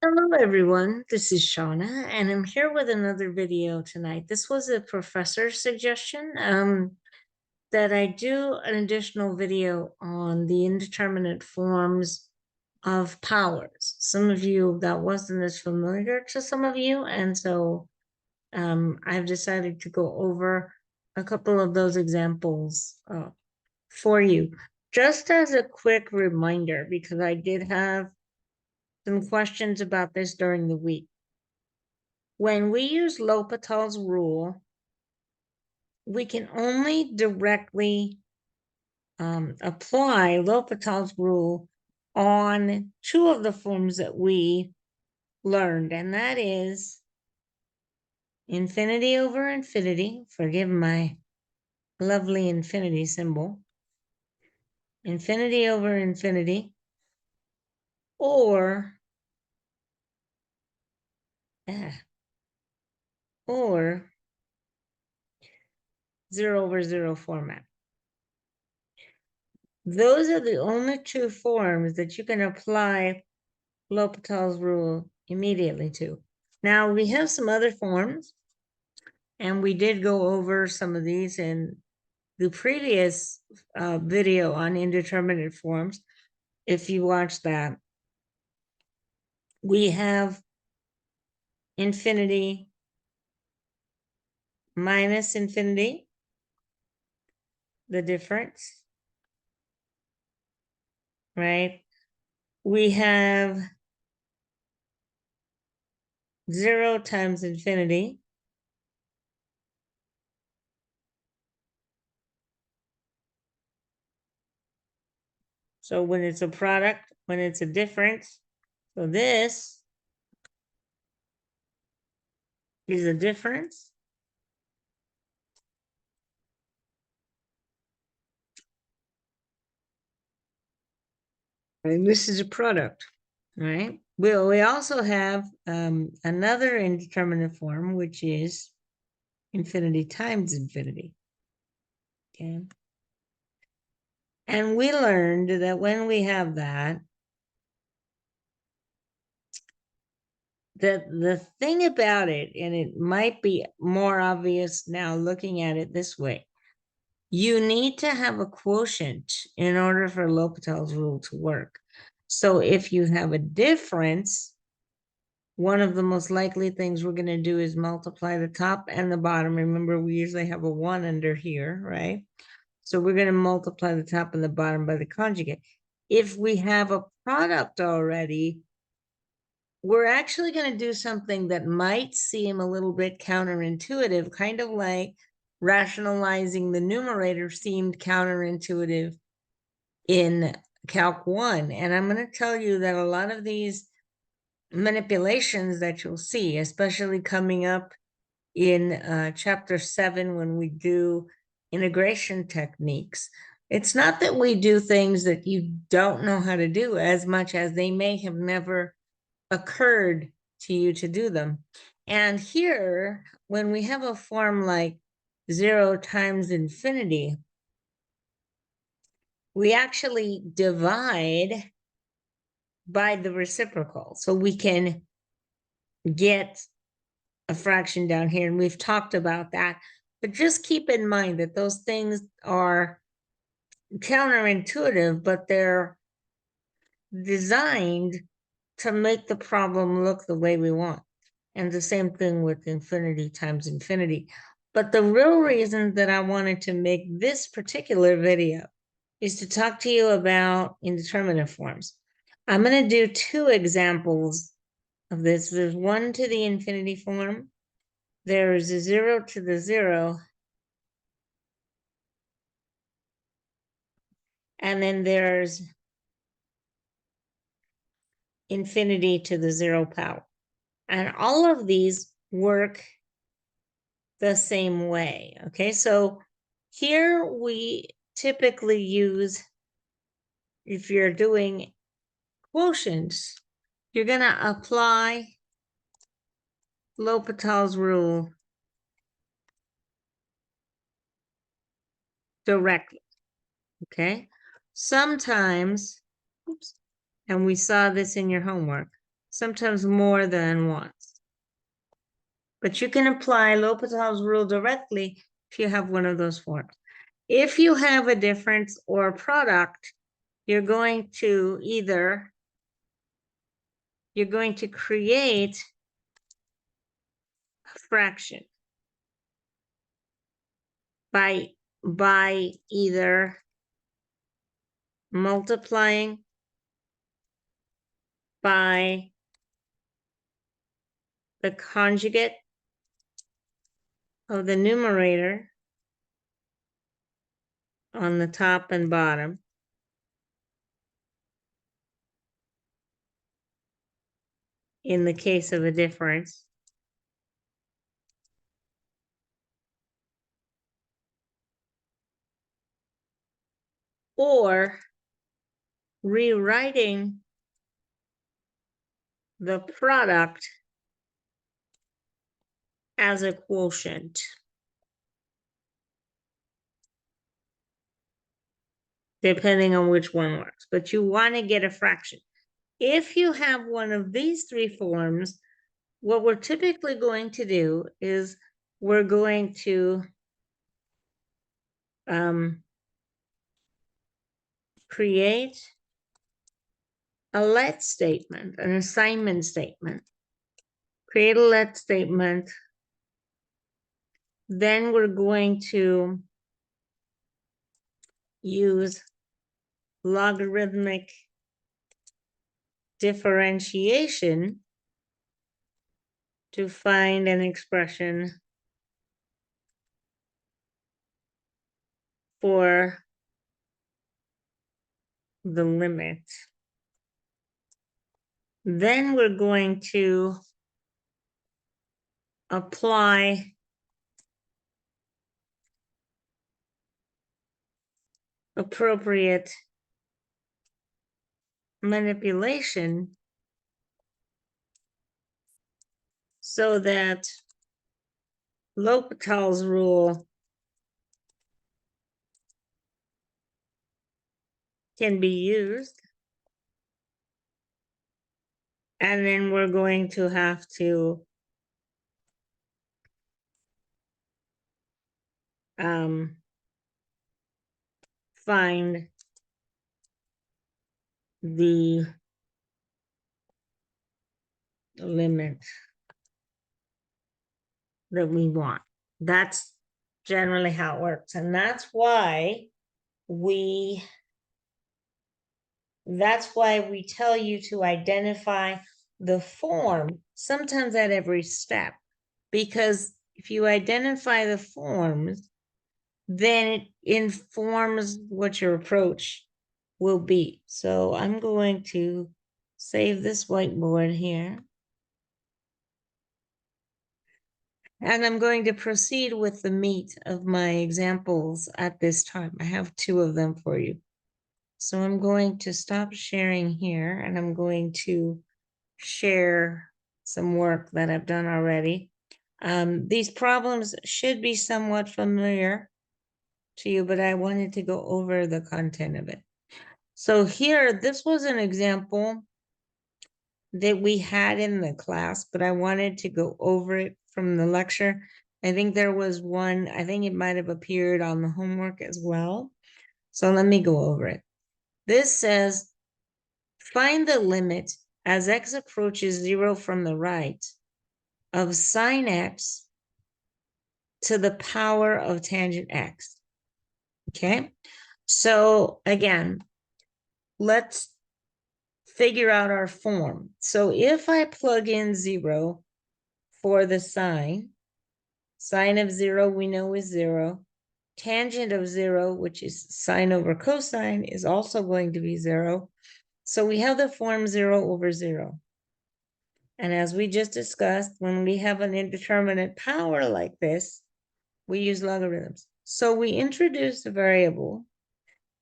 Hello everyone, this is Shauna and I'm here with another video tonight. This was a professor's suggestion that I do an additional video on the indeterminate forms of powers. Some of you, that wasn't as familiar to some of you, and so I've decided to go over a couple of those examples for you. Just as a quick reminder, because I did have some questions about this during the week. When we use L'Hopital's rule, we can only directly apply L'Hopital's rule on two of the forms that we learned, and that is infinity over infinity. Forgive my lovely infinity symbol. Infinity over infinity, or or 0 over 0 format. Those are the only two forms that you can apply L'Hopital's rule immediately to. Now, we have some other forms, and we did go over some of these in the previous video on indeterminate forms. If you watch that, we have infinity minus infinity, the difference, right? We have 0 times infinity. So when it's a product, when it's a difference, so this is a difference. And this is a product, right? We also have another indeterminate form, which is infinity times infinity. Okay. And we learned that when we have that, the thing about it, and it might be more obvious now looking at it this way, you need to have a quotient in order for L'Hopital's rule to work. So if you have a difference, one of the most likely things we're going to do is multiply the top and the bottom. Remember, we usually have a 1 under here, right? So we're going to multiply the top and the bottom by the conjugate. If we have a product already, we're actually going to do something that might seem a little bit counterintuitive, kind of like rationalizing the numerator seemed counterintuitive in Calc 1. And I'm going to tell you that a lot of these manipulations that you'll see, especially coming up in chapter 7 when we do integration techniques. It's not that we do things that you don't know how to do as much as they may have never occurred to you to do them. And here, when we have a form like 0 times infinity, we actually divide by the reciprocal. So we can get a fraction down here, and we've talked about that. But just keep in mind that those things are counterintuitive, but they're designed to make the problem look the way we want. And the same thing with infinity times infinity. But the real reason that I wanted to make this particular video is to talk to you about indeterminate forms. I'm going to do two examples of this. There's one to the infinity form. There's a 0 to the 0. And then there's infinity to the 0 power. And all of these work the same way. Okay, so here we typically use, if you're doing quotients, you're going to apply L'Hopital's rule directly. Okay, sometimes, oops, and we saw this in your homework, sometimes more than once. But you can apply L'Hopital's rule directly if you have one of those forms. If you have a difference or a product, you're going to create a fraction by either multiplying by the conjugate of the numerator on the top and bottom, in the case of a difference, or rewriting the product as a quotient, depending on which one works. But you want to get a fraction. If you have one of these three forms, what we're typically going to do is we're going to create a let statement, an assignment statement. Create a let statement. Then we're going to use logarithmic differentiation to find an expression for the limit. Then we're going to apply appropriate manipulation so that L'Hopital's rule can be used. And then we're going to have to find the limit that we want. That's generally how it works. And that's why we tell you to identify the form, sometimes at every step, because if you identify the forms, then it informs what your approach will be. So I'm going to save this whiteboard here. And I'm going to proceed with the meat of my examples at this time. I have two of them for you. So I'm going to stop sharing here, and I'm going to share some work that I've done already. These problems should be somewhat familiar to you, but I wanted to go over the content of it. So here, this was an example that we had in the class, but I wanted to go over it from the lecture. I think there was one, I think it might have appeared on the homework as well. So let me go over it. This says, find the limit as x approaches 0 from the right of sine x to the power of tangent x. Okay, so again, let's figure out our form. So if I plug in 0 for the sine of 0 we know is 0. Tangent of 0, which is sine over cosine, is also going to be 0. So we have the form 0 over 0. And as we just discussed, when we have an indeterminate power like this, we use logarithms. So we introduce a variable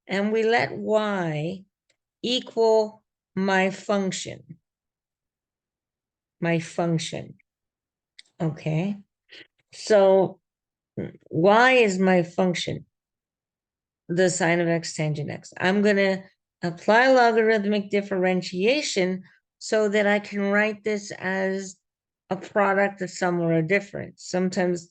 and we let y equal my function. Okay. So y is my function, the sine of x tangent x. I'm going to apply logarithmic differentiation so that I can write this as a product of some or a difference. Sometimes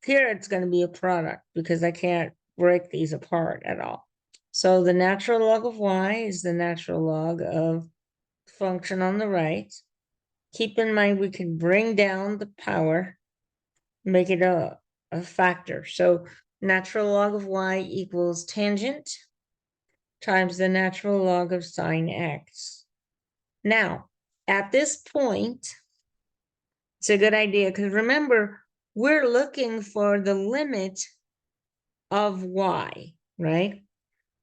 here it's going to be a product because I can't break these apart at all. So the natural log of y is the natural log of function on the right. Keep in mind we can bring down the power, make it a factor. So natural log of y equals tangent times the natural log of sine x. Now, at this point, it's a good idea because remember, we're looking for the limit of y, right?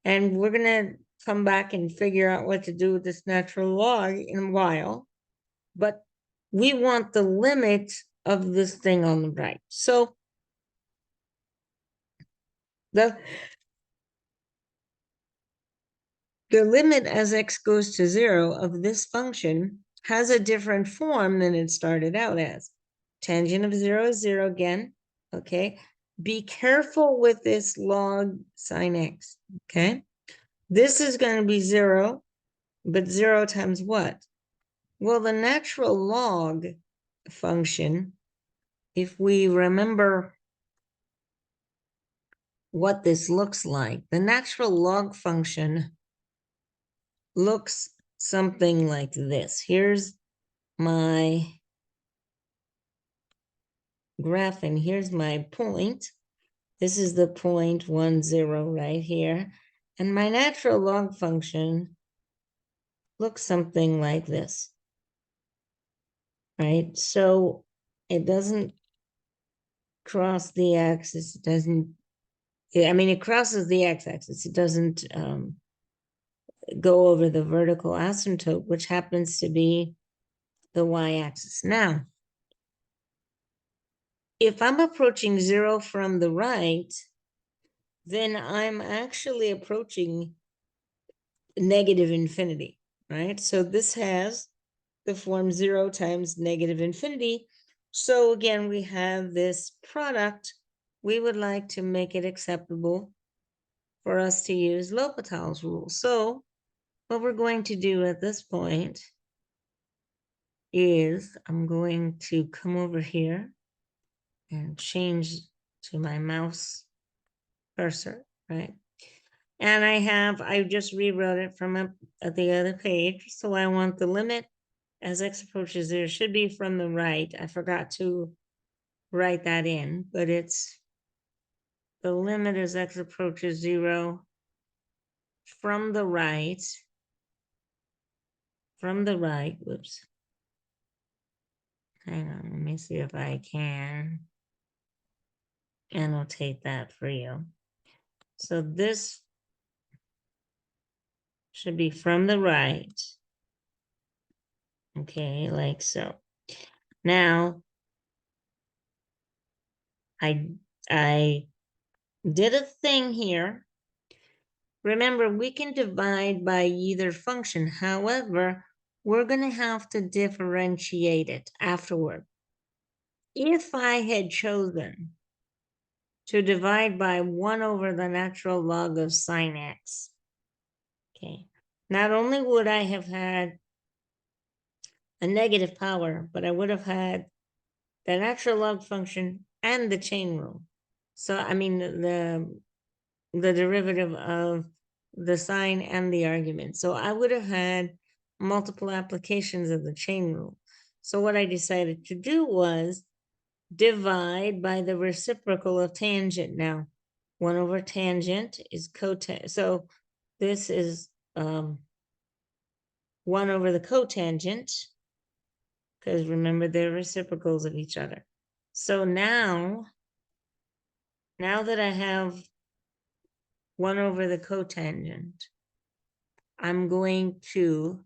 And we're going to come back and figure out what to do with this natural log in a while. But we want the limit of this thing on the right. So the limit as x goes to 0 of this function has a different form than it started out as. Tangent of 0 is 0 again, okay? Be careful with this log sine x, okay? This is going to be 0, but 0 times what? Well, the natural log function, if we remember what this looks like, the natural log function looks something like this. Here's my graph, and here's my point. This is the 0.10 right here. And my natural log function looks something like this, right? So it doesn't cross the axis. It doesn't, I mean, it crosses the x-axis. It doesn't go over the vertical asymptote, which happens to be the y-axis. Now, if I'm approaching 0 from the right, then I'm actually approaching negative infinity, right? So this has the form 0 times negative infinity. So again, we have this product. We would like to make it acceptable for us to use L'Hopital's rule. So what we're going to do at this point is I'm going to come over here and change to my mouse cursor, right? And I just rewrote it from up at the other page. So I want the limit as x approaches 0 should be from the right. I forgot to write that in, but it's the limit as x approaches 0 from the right, whoops. Hang on, let me see if I can annotate that for you. So this should be from the right. Okay, like so. Now, I did a thing here. Remember, we can divide by either function. However, we're going to have to differentiate it afterward. If I had chosen to divide by 1 over the natural log of sine x, okay, not only would I have had a negative power, but I would have had the natural log function and the chain rule. So, I mean, the derivative of the sine and the argument. So I would have had multiple applications of the chain rule. So what I decided to do was divide by the reciprocal of tangent. Now, 1 over tangent is cotangent. So this is 1 over the cotangent, because remember, they're reciprocals of each other. So now that I have 1 over the cotangent, I'm going to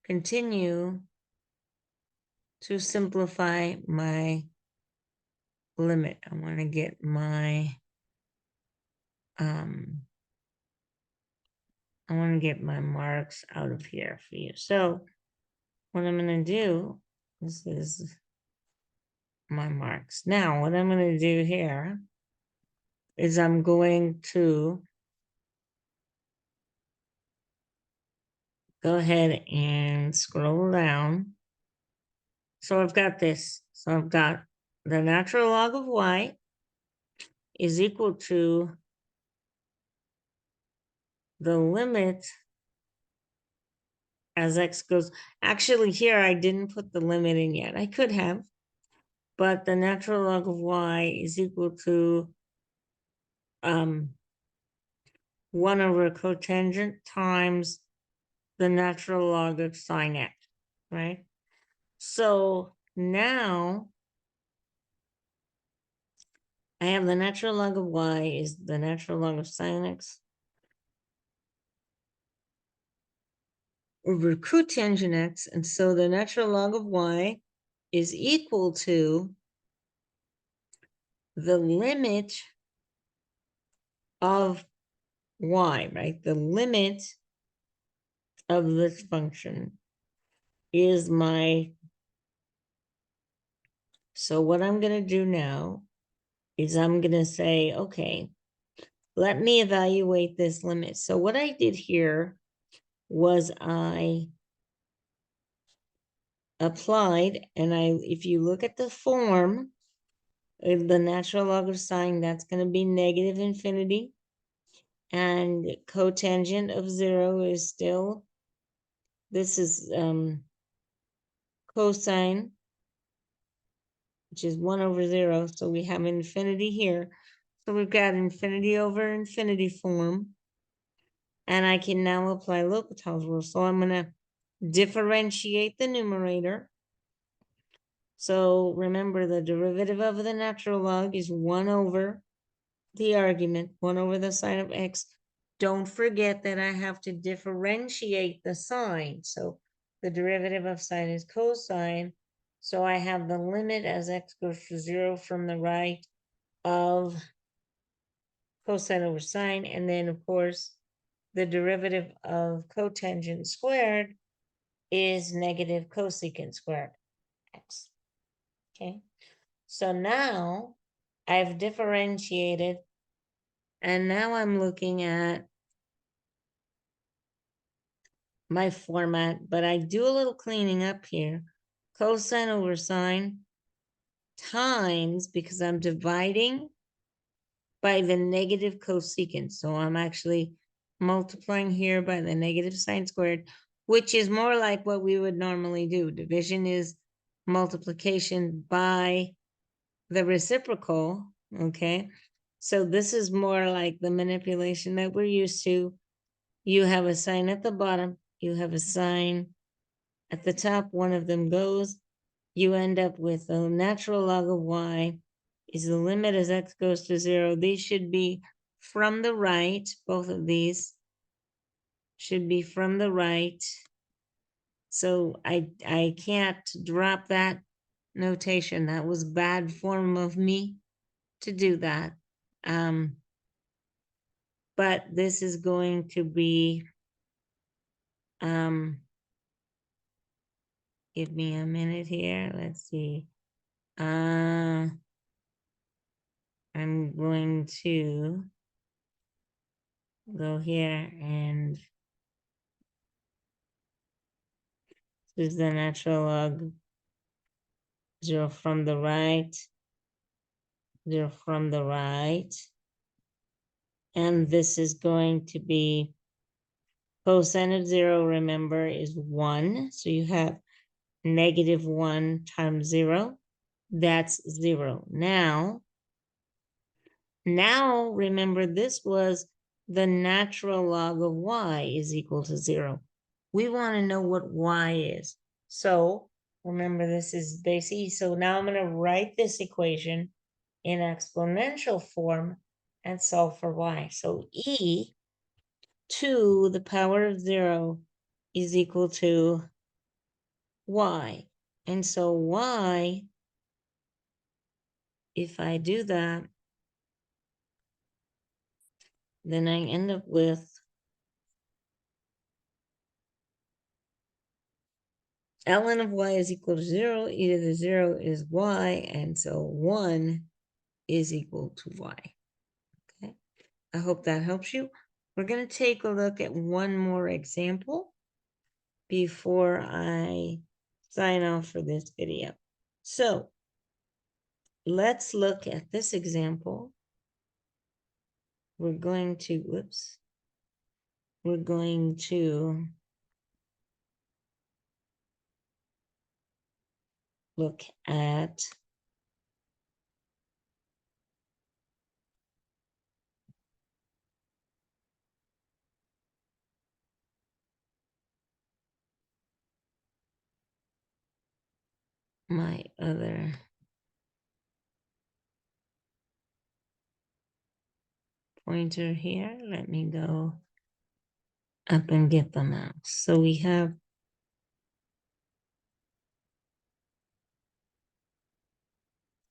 continue to simplify my limit. I want to get my marks out of here for you. So what I'm going to do, this is my marks. Now, what I'm going to do here is I'm going to go ahead and scroll down. So I've got this. So I've got the natural log of y is equal to the limit as x goes. Actually, here I didn't put the limit in yet. I could have, but the natural log of y is equal to 1 over cotangent times the natural log of sine x, right? So now I have the natural log of y is the natural log of sine x over cotangent x. And so the natural log of y is equal to the limit of y, right? The limit of this function is my, so what I'm going to do now is I'm going to say, okay, let me evaluate this limit. So what I did here was I applied, and if you look at the form, the natural log of sine, that's going to be negative infinity. And cotangent of 0 is still, this is cosine, which is 1 over 0. So we have infinity here. So we've got infinity over infinity form. And I can now apply L'Hopital's rule. So I'm going to differentiate the numerator. So remember, the derivative of the natural log is 1 over the argument, 1 over the sine of x. Don't forget that I have to differentiate the sign. So the derivative of sine is cosine. So I have the limit as x goes to 0 from the right of cosine over sine. And then, of course, the derivative of cotangent squared is negative cosecant squared x. Okay. So now I've differentiated, and now I'm looking at my format, but I do a little cleaning up here. Cosine over sine times, because I'm dividing by the negative cosecant. So I'm actually multiplying here by the negative sine squared, which is more like what we would normally do. Division is multiplication by the reciprocal, okay? So this is more like the manipulation that we're used to. You have a sign at the bottom, you have a sign at the top, one of them goes, you end up with a natural log of y is the limit as x goes to 0. These should be from the right, both of these should be from the right. So I can't drop that notation. That was bad form of me to do that. But this is going to be, give me a minute here. Let's see. I'm going to go here, and this is the natural log 0 from the right, 0 from the right. And this is going to be cosine of 0, remember, is 1. So you have negative 1 times 0. That's 0. Now, remember, this was the natural log of y is equal to 0. We want to know what y is. So remember, this is base e. So now I'm going to write this equation in exponential form and solve for y. So e to the power of 0 is equal to y. And so y, if I do that, then I end up with ln of y is equal to 0. E to the 0 is y, and so 1 is equal to y. Okay, I hope that helps you. We're going to take a look at one more example. before I sign off for this video. So let's look at this example. We're going to look at my other pointer here. Let me go up and get the mouse. So we have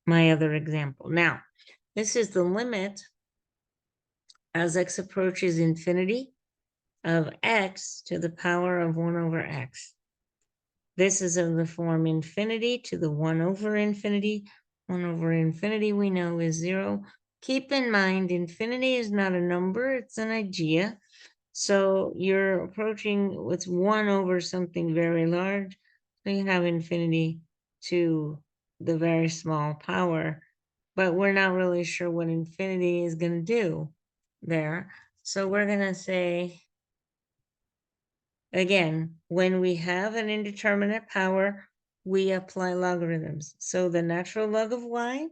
my other example. Now, this is the limit as x approaches infinity of x to the power of 1 over x. This is of the form infinity to the 1 over infinity. 1 over infinity we know is 0. Keep in mind, infinity is not a number, it's an idea. So you're approaching with 1 over something very large. So you have infinity to the very small power, but we're not really sure what infinity is going to do there. So we're going to say, again, when we have an indeterminate power, we apply logarithms. So the natural log of y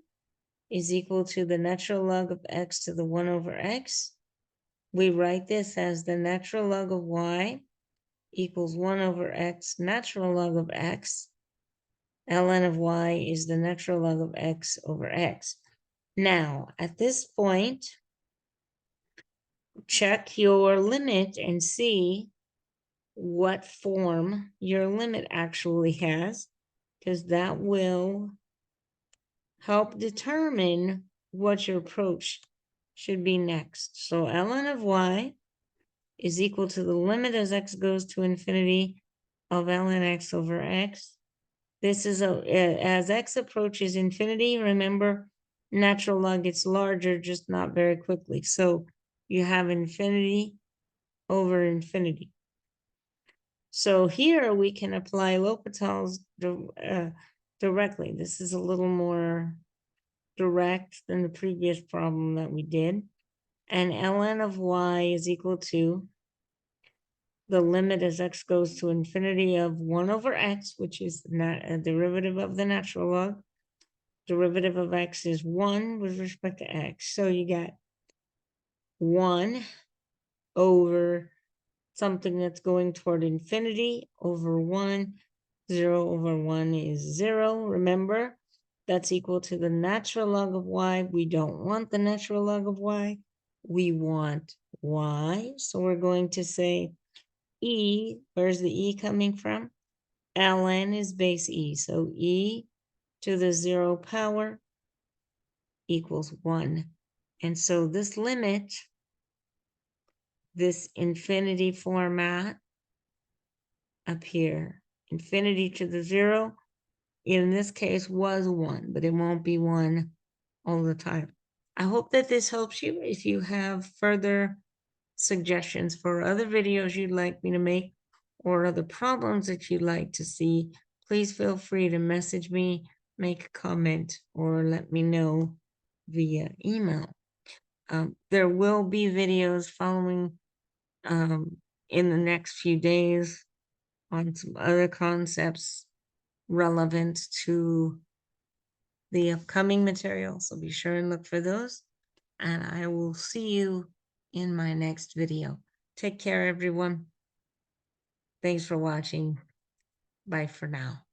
is equal to the natural log of x to the 1 over x. We write this as the natural log of y equals 1 over x natural log of x. Ln of y is the natural log of x over x. Now, at this point, check your limit and see what form your limit actually has, because that will help determine what your approach should be next. So ln of y is equal to the limit as x goes to infinity of ln x over x. This is as x approaches infinity, remember, natural log gets larger, just not very quickly. So you have infinity over infinity. So here we can apply L'Hopital's directly. This is a little more direct than the previous problem that we did. And ln of y is equal to the limit as x goes to infinity of 1 over x, which is a derivative of the natural log. Derivative of x is 1 with respect to x. So you got 1 over something that's going toward infinity over 1. 0 over 1 is 0. Remember, that's equal to the natural log of y. We don't want the natural log of y. We want y. So we're going to say e. Where's the e coming from? Ln is base e. So e to the 0 power equals 1. And so this limit, this infinity format up here, infinity to the 0, in this case was 1, but it won't be 1 all the time. I hope that this helps you. If you have further suggestions for other videos you'd like me to make or other problems that you'd like to see, please feel free to message me, make a comment, or let me know via email. There will be videos following in the next few days on some other concepts relevant to the upcoming material. So be sure and look for those. And I will see you in my next video. Take care, everyone. Thanks for watching. Bye for now.